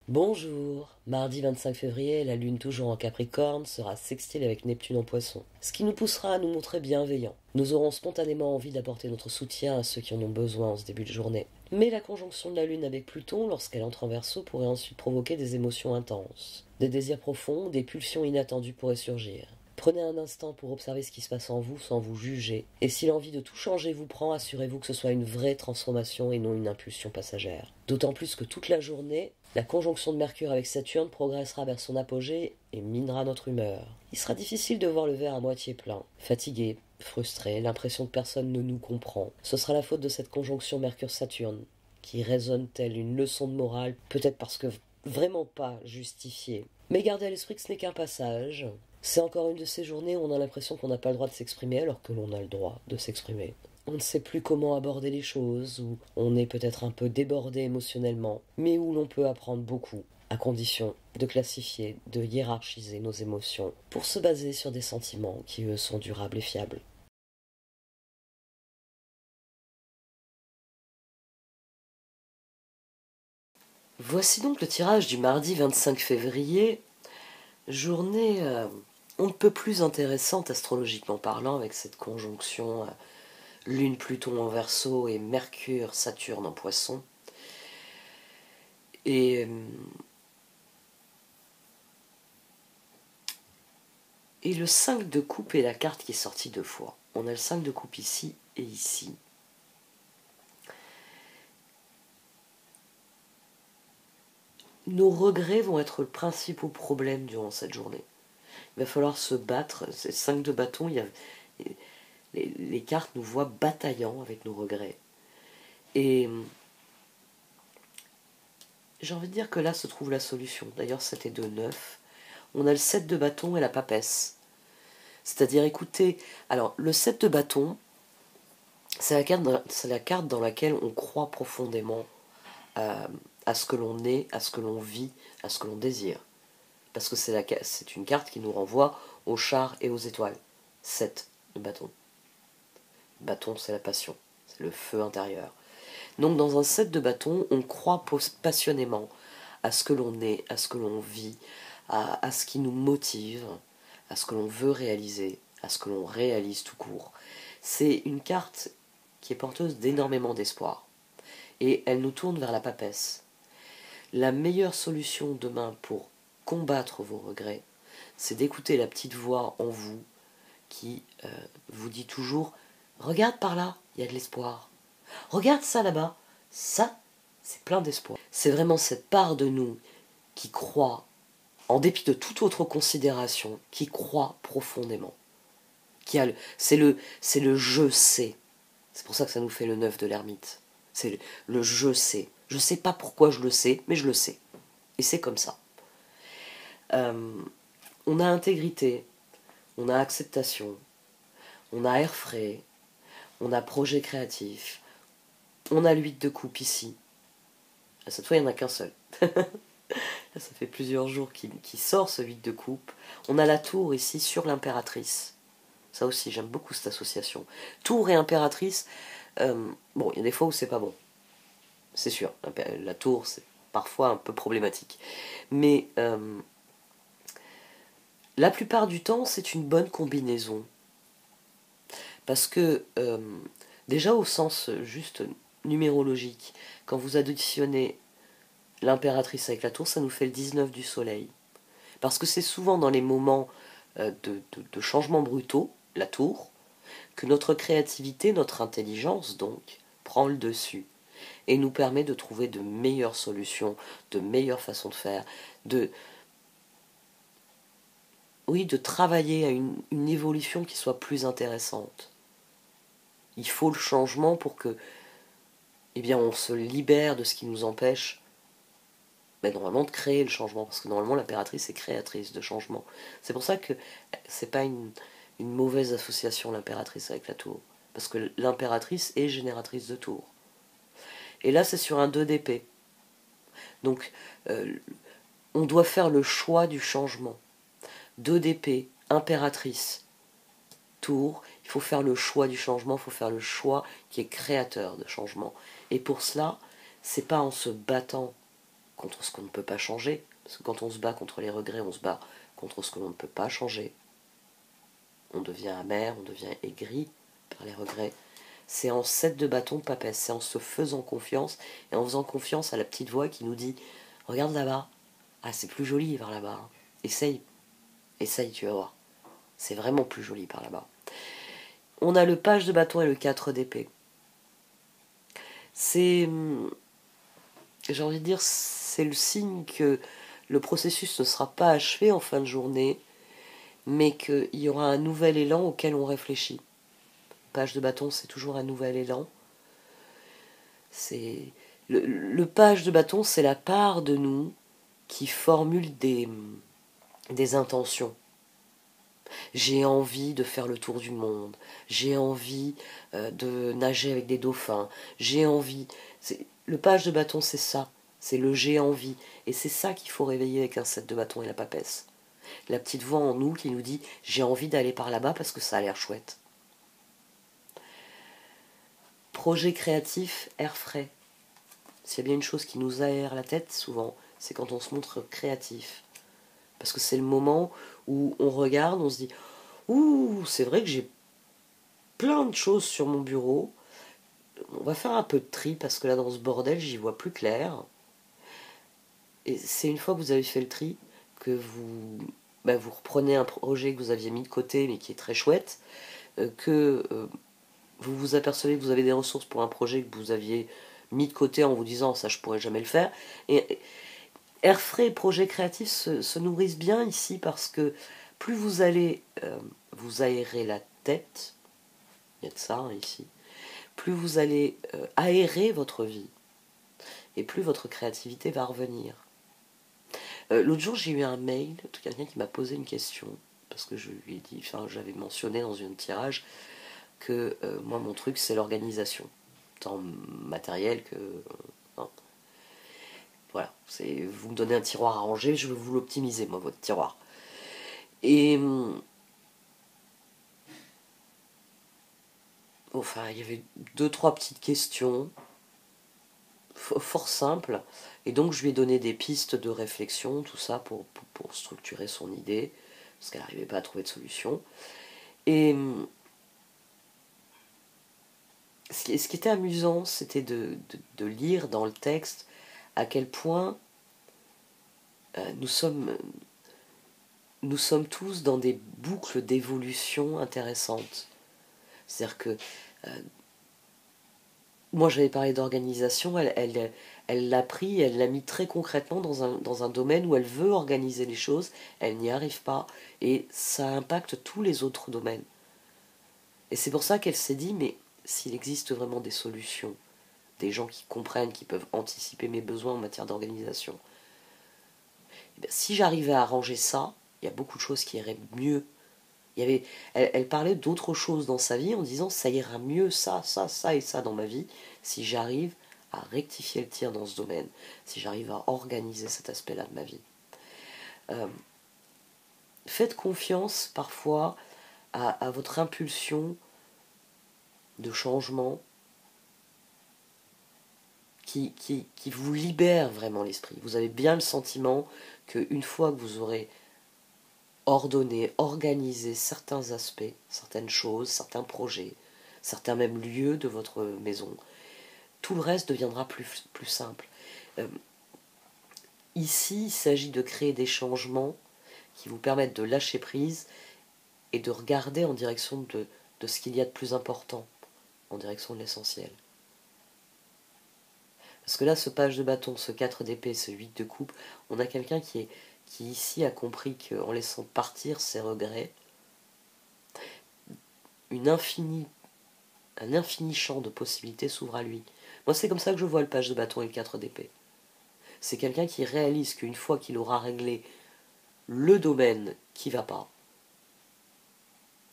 Bonjour, mardi 25 février, la lune toujours en Capricorne sera sextile avec Neptune en Poisson, ce qui nous poussera à nous montrer bienveillants. Nous aurons spontanément envie d'apporter notre soutien à ceux qui en ont besoin en ce début de journée. Mais la conjonction de la lune avec Pluton, lorsqu'elle entre en Verseau, pourrait ensuite provoquer des émotions intenses. Des désirs profonds, des pulsions inattendues pourraient surgir. Prenez un instant pour observer ce qui se passe en vous sans vous juger, et si l'envie de tout changer vous prend, assurez-vous que ce soit une vraie transformation et non une impulsion passagère. D'autant plus que toute la journée, la conjonction de Mercure avec Saturne progressera vers son apogée et minera notre humeur. Il sera difficile de voir le verre à moitié plein. Fatigué, frustré, l'impression que personne ne nous comprend. Ce sera la faute de cette conjonction Mercure-Saturne, qui résonne telle une leçon de morale, peut-être parce que vraiment pas justifiée. Mais gardez à l'esprit que ce n'est qu'un passage. C'est encore une de ces journées où on a l'impression qu'on n'a pas le droit de s'exprimer alors que l'on a le droit de s'exprimer. On ne sait plus comment aborder les choses, ou on est peut-être un peu débordé émotionnellement, mais où l'on peut apprendre beaucoup, à condition de classifier, de hiérarchiser nos émotions, pour se baser sur des sentiments qui, eux, sont durables et fiables. Voici donc le tirage du mardi 25 février, journée on ne peut plus intéressante astrologiquement parlant avec cette conjonction Lune-Pluton en Verseau et Mercure-Saturne en Poisson. Et le 5 de coupe est la carte qui est sortie deux fois. On a le 5 de coupe ici et ici. Nos regrets vont être le principal problème durant cette journée. Il va falloir se battre. C'est 5 de bâton. Les cartes nous voient bataillant avec nos regrets. Et j'ai envie de dire que là se trouve la solution. D'ailleurs, 7 et 2, 9. On a le 7 de bâton et la papesse. C'est-à-dire, écoutez, alors le 7 de bâton, c'est la carte dans laquelle on croit profondément à ce que l'on est, à ce que l'on vit, à ce que l'on désire. Parce que c'est une carte qui nous renvoie aux chars et aux étoiles. 7 de bâton. Bâton, c'est la passion, c'est le feu intérieur. Donc dans un 7 de bâton, on croit passionnément à ce que l'on est, à ce que l'on vit, à ce qui nous motive, à ce que l'on veut réaliser, à ce que l'on réalise tout court. C'est une carte qui est porteuse d'énormément d'espoir. Et elle nous tourne vers la papesse. La meilleure solution demain pour combattre vos regrets, c'est d'écouter la petite voix en vous qui vous dit toujours « Regarde par là, il y a de l'espoir. Regarde ça là-bas, ça, c'est plein d'espoir. » C'est vraiment cette part de nous qui croit, en dépit de toute autre considération, qui croit profondément. C'est le je sais. C'est pour ça que ça nous fait le 9 de l'ermite. C'est le je sais. Je ne sais pas pourquoi je le sais, mais je le sais. Et c'est comme ça. On a intégrité, on a acceptation, on a air frais, on a projet créatif, on a l'huile de coupe ici. Cette fois, il n'y en a qu'un seul. Ça fait plusieurs jours qu'il sort ce 8 de coupe. On a la tour ici sur l'impératrice. Ça aussi, j'aime beaucoup cette association. Tour et impératrice, bon, il y a des fois où c'est pas bon. C'est sûr, la tour, c'est parfois un peu problématique. Mais la plupart du temps, c'est une bonne combinaison. Parce que, déjà au sens juste numérologique, quand vous additionnez l'impératrice avec la tour, ça nous fait le 19 du soleil. Parce que c'est souvent dans les moments de changements brutaux, la tour, que notre créativité, notre intelligence donc, prend le dessus et nous permet de trouver de meilleures solutions, de meilleures façons de faire, de travailler à une évolution qui soit plus intéressante. Il faut le changement pour que, eh bien, on se libère de ce qui nous empêche, normalement, de créer le changement, parce que normalement l'impératrice est créatrice de changement. C'est pour ça que c'est pas une mauvaise association l'impératrice avec la tour, parce que l'impératrice est génératrice de tour. Et là c'est sur un 2 d'épée. Donc on doit faire le choix du changement. 2 d'épée, impératrice, tour, il faut faire le choix du changement, il faut faire le choix qui est créateur de changement. Et pour cela, c'est pas en se battant contre ce qu'on ne peut pas changer. Parce que quand on se bat contre les regrets, on se bat contre ce que l'on ne peut pas changer. On devient amer, on devient aigri par les regrets. C'est en 7 de bâton, papesse, c'est en se faisant confiance et en faisant confiance à la petite voix qui nous dit « Regarde là-bas, ah c'est plus joli par là-bas, hein. Essaye, essaye, tu vas voir. C'est vraiment plus joli par là-bas. » On a le page de bâton et le 4 d'épée. C'est, j'ai envie de dire, c'est le signe que le processus ne sera pas achevé en fin de journée, mais qu'il y aura un nouvel élan auquel on réfléchit. Page de bâton, c'est toujours un nouvel élan. C'est le page de bâton, c'est la part de nous qui formule des intentions. J'ai envie de faire le tour du monde. J'ai envie de nager avec des dauphins. J'ai envie. Le page de bâton, c'est ça. C'est le j'ai envie. Et c'est ça qu'il faut réveiller avec un 7 de bâton et la papesse. La petite voix en nous qui nous dit j'ai envie d'aller par là-bas parce que ça a l'air chouette. Projet créatif, air frais. S'il y a bien une chose qui nous aère la tête souvent, c'est quand on se montre créatif. Parce que c'est le moment où on regarde, on se dit ouh, c'est vrai que j'ai plein de choses sur mon bureau. On va faire un peu de tri parce que là dans ce bordel j'y vois plus clair. Et c'est une fois que vous avez fait le tri que vous reprenez un projet que vous aviez mis de côté mais qui est très chouette, que vous vous apercevez que vous avez des ressources pour un projet que vous aviez mis de côté en vous disant ça je pourrais jamais le faire. Et air frais et projet créatif se nourrissent bien ici parce que plus vous allez vous aérer la tête, il y a de ça hein, ici, plus vous allez aérer votre vie et plus votre créativité va revenir. L'autre jour j'ai eu un mail de quelqu'un qui m'a posé une question parce que je lui ai dit, enfin j'avais mentionné dans un tirage que moi mon truc c'est l'organisation, tant matériel que... non. Voilà, vous me donnez un tiroir à ranger, je vais vous l'optimiser moi votre tiroir. Et enfin il y avait 2-3 petites questions fort simples et donc je lui ai donné des pistes de réflexion, tout ça pour structurer son idée parce qu'elle n'arrivait pas à trouver de solution. Et ce qui était amusant, c'était de lire dans le texte à quel point nous sommes tous dans des boucles d'évolution intéressantes. C'est-à-dire que moi j'avais parlé d'organisation, elle l'a pris, elle l'a mis très concrètement dans un domaine où elle veut organiser les choses, elle n'y arrive pas, et ça impacte tous les autres domaines. Et c'est pour ça qu'elle s'est dit, mais s'il existe vraiment des solutions, des gens qui comprennent, qui peuvent anticiper mes besoins en matière d'organisation, eh bien, si j'arrivais à arranger ça, il y a beaucoup de choses qui iraient mieux. Elle parlait d'autres choses dans sa vie en disant ça ira mieux, ça et ça dans ma vie, si j'arrive à rectifier le tir dans ce domaine, si j'arrive à organiser cet aspect-là de ma vie. Faites confiance parfois à votre impulsion de changement qui vous libère vraiment l'esprit. Vous avez bien le sentiment qu'une fois que vous aurez ordonner, organiser certains aspects, certaines choses, certains projets, certains même lieux de votre maison, tout le reste deviendra plus simple. Ici, il s'agit de créer des changements qui vous permettent de lâcher prise et de regarder en direction de ce qu'il y a de plus important, en direction de l'essentiel. Parce que là, ce page de bâton, ce 4 d'épée, ce 8 de coupe, on a quelqu'un qui ici a compris qu'en laissant partir ses regrets, un infini champ de possibilités s'ouvre à lui. Moi, c'est comme ça que je vois le page de bâton et le 4 d'épée. C'est quelqu'un qui réalise qu'une fois qu'il aura réglé le domaine qui va pas,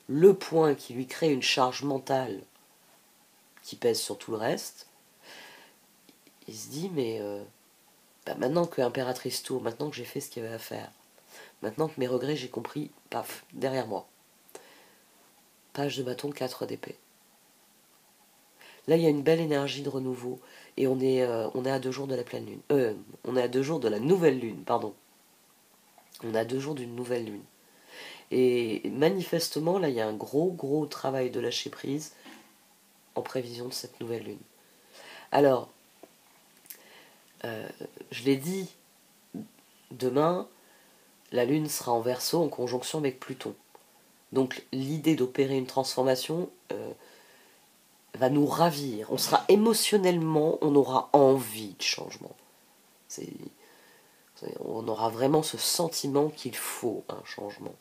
le point qui lui crée une charge mentale qui pèse sur tout le reste, il se dit, mais maintenant que Impératrice tourne, maintenant que j'ai fait ce qu'il y avait à faire, maintenant que mes regrets, j'ai compris, paf, derrière moi. Page de bâton, 4 d'épée. Là, il y a une belle énergie de renouveau. Et on est à 2 jours de la pleine lune. On est à 2 jours de la nouvelle lune, pardon. On est à 2 jours d'une nouvelle lune. Et manifestement, là, il y a un gros travail de lâcher prise en prévision de cette nouvelle lune. Alors, je l'ai dit, demain, la lune sera en Verseau en conjonction avec Pluton. Donc l'idée d'opérer une transformation va nous ravir. On sera émotionnellement, on aura envie de changement. On aura vraiment ce sentiment qu'il faut un changement.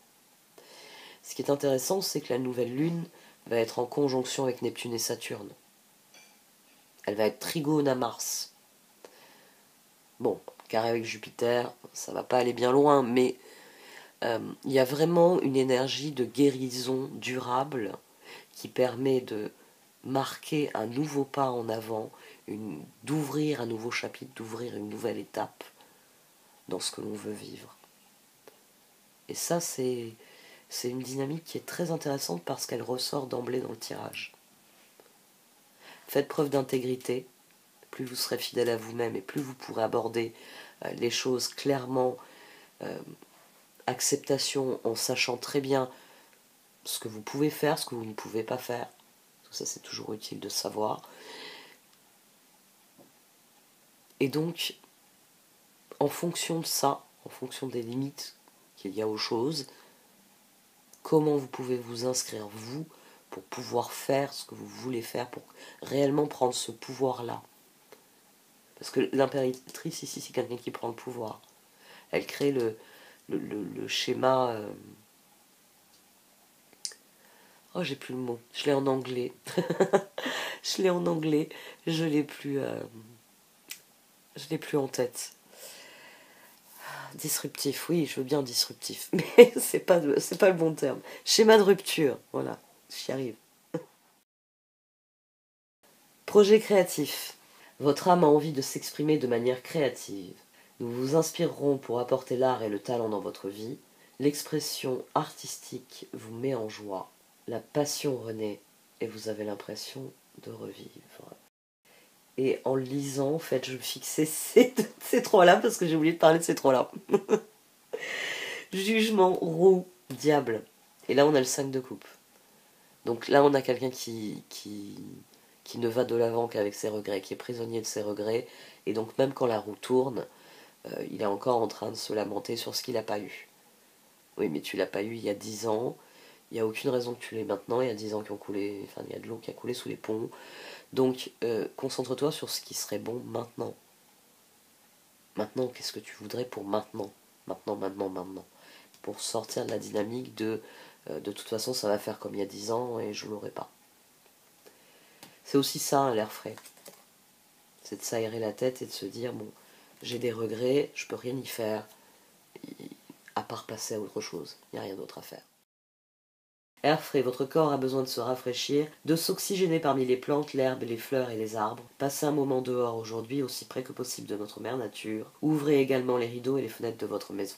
Ce qui est intéressant, c'est que la nouvelle lune va être en conjonction avec Neptune et Saturne. Elle va être trigone à Mars. Bon, carré avec Jupiter, ça va pas aller bien loin, mais il y a vraiment une énergie de guérison durable qui permet de marquer un nouveau pas en avant, d'ouvrir un nouveau chapitre, d'ouvrir une nouvelle étape dans ce que l'on veut vivre. Et ça, c'est une dynamique qui est très intéressante parce qu'elle ressort d'emblée dans le tirage. Faites preuve d'intégrité, plus vous serez fidèle à vous-même et plus vous pourrez aborder les choses clairement, acceptation en sachant très bien ce que vous pouvez faire, ce que vous ne pouvez pas faire. Tout ça, c'est toujours utile de savoir. Et donc, en fonction de ça, en fonction des limites qu'il y a aux choses, comment vous pouvez vous inscrire, vous, pour pouvoir faire ce que vous voulez faire, pour réellement prendre ce pouvoir-là. Parce que l'impératrice, ici, c'est quelqu'un qui prend le pouvoir. Elle crée le schéma... Oh, j'ai plus le mot. Je l'ai en anglais. Je l'ai en anglais. Je l'ai plus en tête. Disruptif, oui, je veux bien disruptif. Mais c'est pas le bon terme. Schéma de rupture, voilà. J'y arrive. Projet créatif. Votre âme a envie de s'exprimer de manière créative. Nous vous inspirerons pour apporter l'art et le talent dans votre vie. L'expression artistique vous met en joie. La passion renaît et vous avez l'impression de revivre. Et en lisant, en fait, je fixais ces trois-là parce que j'ai oublié de parler de ces trois-là. Jugement, roue, diable. Et là, on a le 5 de coupe. Donc là, on a quelqu'un qui ne va de l'avant qu'avec ses regrets, qui est prisonnier de ses regrets. Et donc, même quand la roue tourne, il est encore en train de se lamenter sur ce qu'il n'a pas eu. Oui, mais tu l'as pas eu il y a 10 ans. Il n'y a aucune raison que tu l'aies maintenant. Il y a 10 ans qui ont coulé, enfin, il y a de l'eau qui a coulé sous les ponts. Donc, concentre-toi sur ce qui serait bon maintenant. Maintenant, qu'est-ce que tu voudrais pour maintenant? Maintenant. Pour sortir de la dynamique de toute façon, ça va faire comme il y a 10 ans et je ne l'aurai pas. C'est aussi ça, hein, l'air frais. C'est de s'aérer la tête et de se dire, bon, j'ai des regrets, je peux rien y faire, à part passer à autre chose. Il n'y a rien d'autre à faire. Air frais, votre corps a besoin de se rafraîchir, de s'oxygéner parmi les plantes, l'herbe, les fleurs et les arbres. Passez un moment dehors aujourd'hui, aussi près que possible de notre mère nature. Ouvrez également les rideaux et les fenêtres de votre maison.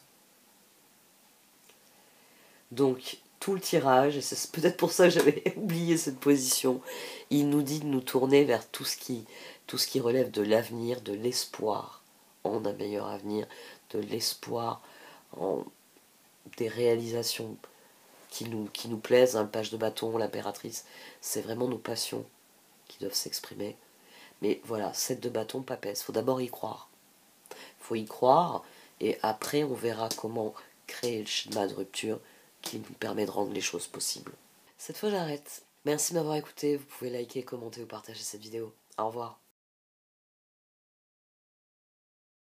Donc, tout le tirage, et c'est peut-être pour ça que j'avais oublié cette position, il nous dit de nous tourner vers tout ce qui relève de l'avenir, de l'espoir en un meilleur avenir, de l'espoir en des réalisations qui nous plaisent. Le page de bâton, l'impératrice, c'est vraiment nos passions qui doivent s'exprimer. Mais voilà, 7 de bâton, papesse, faut d'abord y croire. Faut y croire, et après on verra comment créer le schéma de rupture qui nous permet de rendre les choses possibles. Cette fois j'arrête. Merci de m'avoir écouté, vous pouvez liker, commenter ou partager cette vidéo. Au revoir.